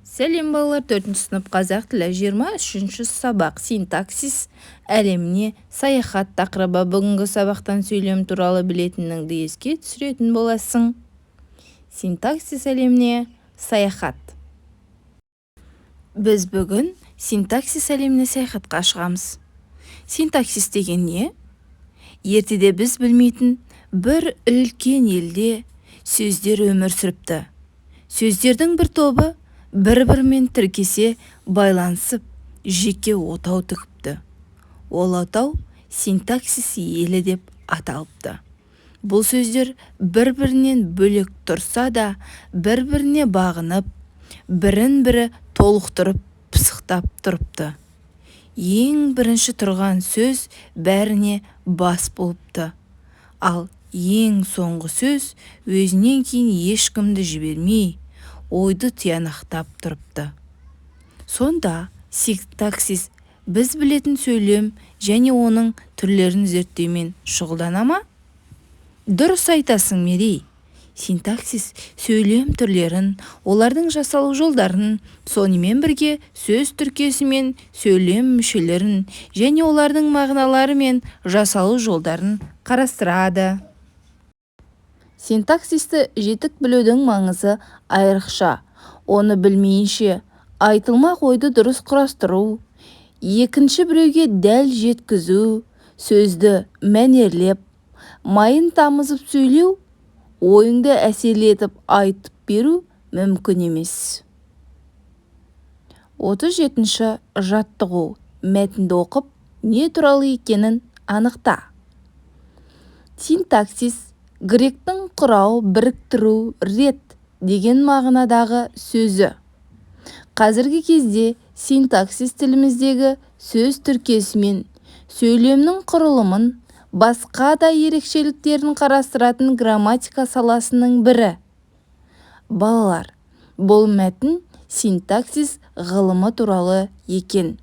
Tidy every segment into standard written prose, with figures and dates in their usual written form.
Сәлем балалар, 4 сынып қазақ тілі 23 сабақ синтаксис әлеміне саяхат тақырыбы. Бүгінгі сабақтан сөйлем туралы білетініңді еске түсіретін боласың. Синтаксис әлеміне саяхат. Біз бүгін синтаксис әлеміне саяхатқа шығамыз. Синтаксис деген не? Ертеде біз білмейтін бір үлкен елде сөздер өмір сүріпті. Сөздердің бір тобы бір-бірімен тіркесе байланысып жеке отау тігіпті. Ол отау синтаксис елі деп аталыпты. Бұл сөздер бір-бірінен бөлек тұрса да бір-біріне бағынып, бірін-бірі толықтырып пысықтап тұрыпты. Ең бірінші тұрған сөз бәріне бас болыпты. Ал ең соңғы сөз өзінен кейін ешкімді жібермей, ойды тиянақтап тұрыпты. Сонда синтаксис біз білетін сөйлем және оның түрлерін зерттеумен шұғылдана ма? Дұрыс айтасың, Мерей. Синтаксис сөйлем түрлерін, олардың жасалу жолдарын, сонымен бірге сөз тіркесі мен сөйлем мүшелерін және олардың мағыналары мен жасалу жолдарын қарастырады. Синтаксисті жетік білудің маңызы айрықша. Оны білмейінше айтылмақ ойды дұрыс құрастыру, екінші біреуге дәл жеткізу, сөзді мәнерлеп, майын тамызып сөйлеу, ойыңды әсерлетіп айтып беру мүмкін емес. 37-ші жаттығу. Мәтінді оқып, не туралы екенін анықта. Синтаксис гректің құрау, біріктіру, рет деген мағынадағы сөзі. Қазіргі кезде синтаксис тіліміздегі сөз тіркесі мен сөйлемнің құрылымын, басқа да ерекшеліктерін қарастыратын грамматика саласының бірі. Балалар, бұл мәтін синтаксис ғылымы туралы екен.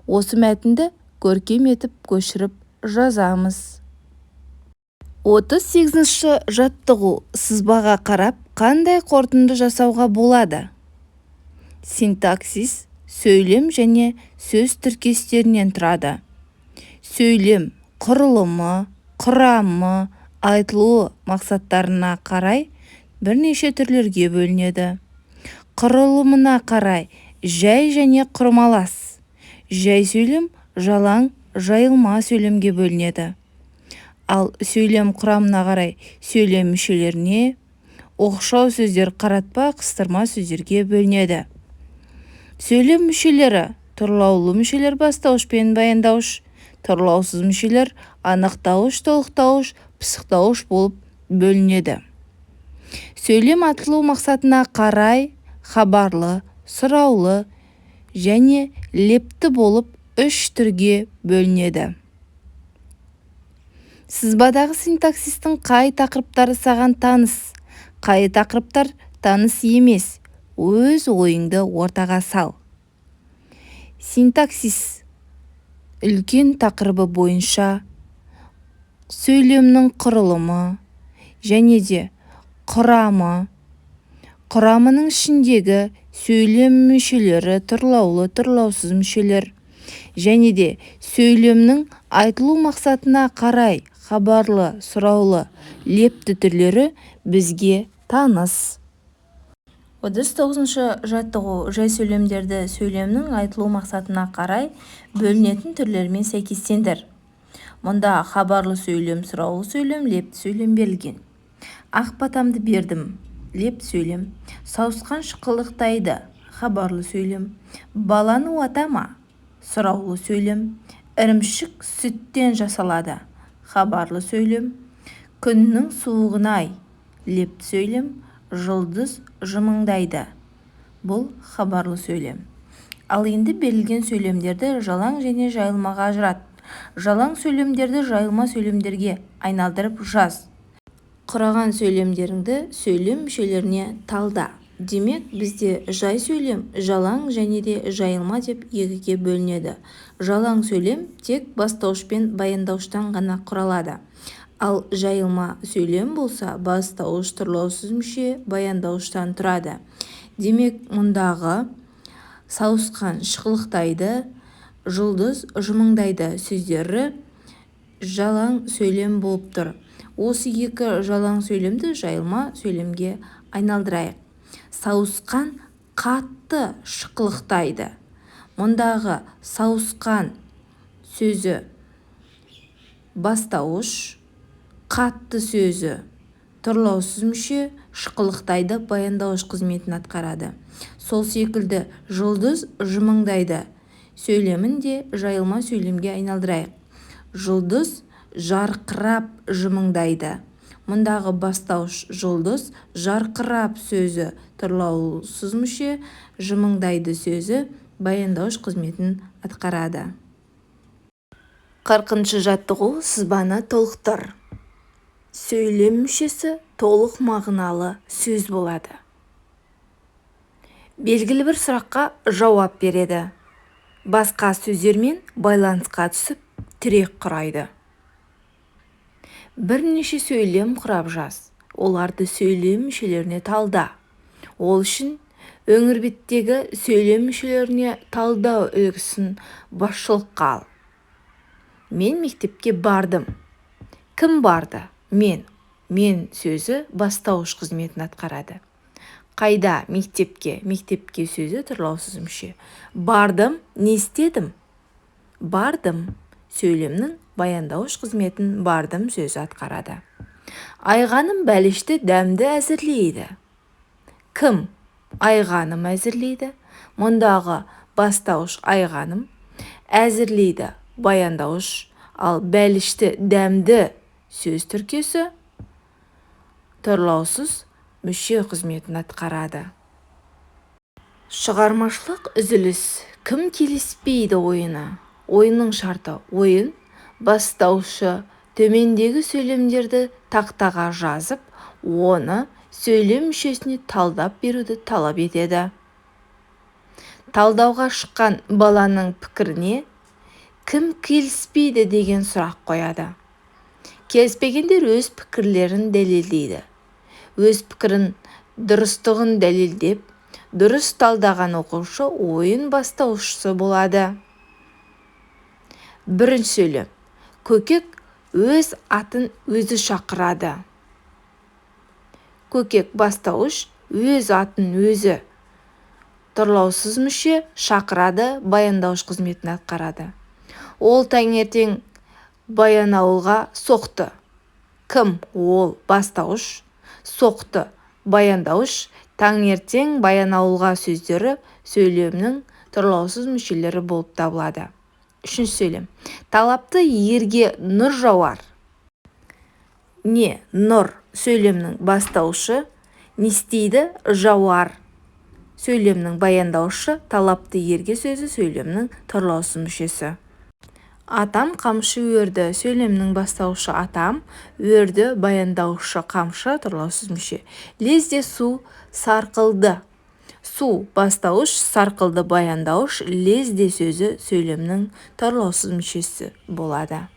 Осы мәтінді көркем етіп көшіріп жазамыз. 38-ші жаттығу. Сызбаға қарап, қандай қорытынды жасауға болады? Синтаксис сөйлем және сөз тіркестерінен тұрады. Сөйлем құрылымы, құрамы, айтылу мақсаттарына қарай бірнеше түрлерге бөлінеді. Құрылымына қарай жай және құрмалас. Жай сөйлем жалаң, жайылма сөйлемге бөлінеді. Ал сөйлем құрамына қарай сөйлем мүшелеріне, оқшау сөздер қаратпа, қыстырма сөздерге бөлінеді. Сөйлем мүшелері тұрлаулы мүшелер бастауыш пен баяндауыш, тұрлаусыз мүшелер анықтауыш, толықтауыш, пысықтауыш болып бөлінеді. Сөйлем атылу мақсатына қарай хабарлы, сұраулы және лепті болып үш түрге бөлінеді. Сызбадағы синтаксистің қай тақырыптары саған таныс, қай тақырыптар таныс емес, өз ойыңды ортаға сал. Синтаксис үлкен тақырыбы бойынша сөйлемнің құрылымы және де құрамы, құрамының ішіндегі сөйлем мүшелері тұрлаулы, тұрлаусыз мүшелер және де сөйлемнің айтылу мақсатына қарай хабарлы, сұраулы, лепті түрлері бізге таныс. 39-ші жаттығу. Жай сөйлемдерді сөйлемнің айтылу мақсатына қарай бөлінетін түрлермен сәйкестендір. Мұнда хабарлы сөйлем, сұраулы сөйлем, лепті сөйлем берілген. Ақ батамды бердім, лепті сөйлем. Сауысқан шықылықтайды, хабарлы сөйлем. Баланы уатама, сұраулы сөйлем. Ірімшік сүттен жасалады, хабарлы сөйлем. Күннің суығын-ай, лепті сөйлем. Жұлдыз жымыңдайды, бұл хабарлы сөйлем. Ал енді берілген сөйлемдерді жалаң және жайылмаға ажырат. Жалаң сөйлемдерді жайылма сөйлемдерге айналдырып жаз. Құраған сөйлемдеріңді сөйлем мүшелеріне талда. Демек, бізде жай сөйлем, жалаң және де жайылма деп екіге бөлінеді. Жалаң сөйлем тек бастауыш пен баяндауыштан ғана құралады. Ал жайылма сөйлем болса, бастауыш, тұрлаусыз мүше, баяндауыштан тұрады. Демек, мұндағы сауысқан шықылықтайды, жұлдыз жымыңдайды сөздері жалаң сөйлем болып тұр. Осы екі жалаң сөйлемді жайылма сөйлемге айналдырайық. Сауысқан қатты шықылықтайды. Мұндағы сауысқан сөзі бастауыш, қатты сөзі тұрлаусыз мүше, шықылықтайды баяндауыш қызметін атқарады. Сол секілді жұлдыз жымыңдайды сөйлемін де жайылма сөйлемге айналдырайық. Жұлдыз жарқырап жымыңдайды. Мұндағы бастауыш жұлдыз, жарқырап сөзі тұрлаусыз мүше, жымыңдайды сөзі баяндауыш қызметін атқарады. 40-шы жаттығу сызбаны толықтыр. Сөйлем мүшесі толық мағыналы сөз болады. Белгілі бір сұраққа жауап береді. Басқа сөздермен байланысқа түсіп, тірек құрайды. Бірнеше сөйлем құрап жаз. Оларды сөйлем мүшелеріне талда. Ол үшін өңір беттегі сөйлем мүшелеріне талдау үлгісін басшылыққа ал. Мен мектепке бардым. Кім барды? Мен. Мен сөзі бастауыш қызметін атқарады. Қайда? Мектепке. Мектепке сөзі тұрлаусыз мүше. Бардым. Не істедім? Бардым сөйлемнің баяндауыш қызметін бардым сөзі атқарады. Айғаным бәлішті дәмді әзірлейді. Кім? Айғаным әзірлейді. Мұндағы бастауыш айғаным, әзірлейді баяндауыш, ал бәлішті дәмді сөз тіркесі тұрлаусыз мүше қызметін атқарады. Шығармашылық үзіліс. Кім келіспейді ойына? Ойынның шарты. Ойын бастаушы төмендегі сөйлемдерді тақтаға жазып, оны сөйлем мүшесіне талдап беруді талап етеді. Талдауға шыққан баланың пікіріне кім келіспейді деген сұрақ қояды. Келіспегендер өз пікірлерін дәлелдейді. Өз пікірін дұрыстығын дәлелдеп, дұрыс талдаған оқушы ойын бастаушысы болады. Бірінші сөйлем. Көкек өз атын өзі шақырады. Көкек бастауыш, өз атын өзі тұрлаусыз мүше, шақырады баяндауыш қызметін атқарады. Ол таңертең Баянауылға соқты. Кім? Ол бастауыш, соқты баяндауыш, таңертең Баянауылға сөздері сөйлемнің тұрлаусыз мүшелері болып табылады. Үшінші сөйлем. Талапты ерге нұр жауар. Не? Нұр сөйлемнің бастаушы, не істейді? Жауар сөйлемнің баяндаушы, талапты ерге сөзі сөйлемнің тұрлаусыз мүшесі. Атам қамшы өрді сөйлемнің бастаушы атам, өрді баяндаушы қамшы тұрлаусыз мүше. Лезде су сарқылды. Су бастауыш, сарқылды баяндауыш, лезде сөзі сөйлемнің тұрлаусыз мүшесі болады.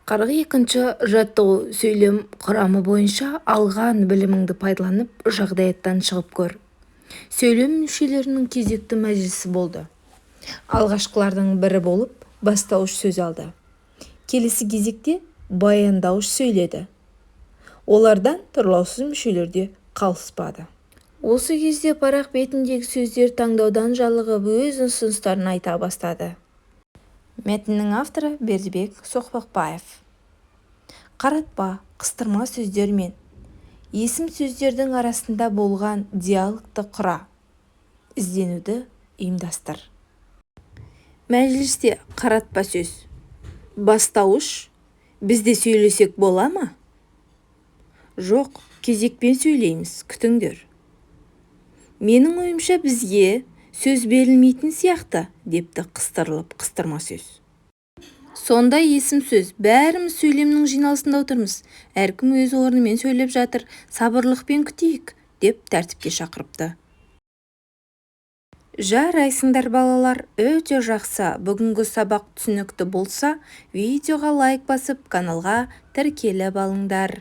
42-ші жаттығу. Сөйлем құрамы бойынша алған біліміңді пайдаланып, жағдаяттан шығып көр. Сөйлем мүшелерінің кезекті мәжілісі болды. Алғашқылардың бірі болып, бастауыш сөз алды. Келесі кезекте баяндауыш сөйледі. Олардан тұрлаусыз мүшелерде қалыспады. Осы кезде парақ бетіндегі сөздер таңдаудан жалығып өз ұсыныстарын айта бастады. Мәтіннің авторы Бердібек Соқпақбаев. Қаратпа, қыстырма сөздер мен есім сөздердің арасында болған диалогты құра. Ізденуді ұйымдастыр. Мәжілісте қаратпа сөз. Бастауыш. Бізде сөйлесек бола ма? Жоқ, кезекпен сөйлейміз, күтіңдер. Менің ойымша бізге сөз берілмейтін сияқты, депті қыстырылып қыстырма сөз. Сондай есім сөз. Бәріміз сөйлемнің жиналысында отырмыз. Әркім өз орнымен сөйлеп жатыр. Сабырлықпен күтейік, деп тәртіпке шақырыпты. Жарайсыңдар балалар, өте жақсы. Бүгінгі сабақ түсінікті болса, видеоға лайк басып, каналға тіркеліп алыңдар.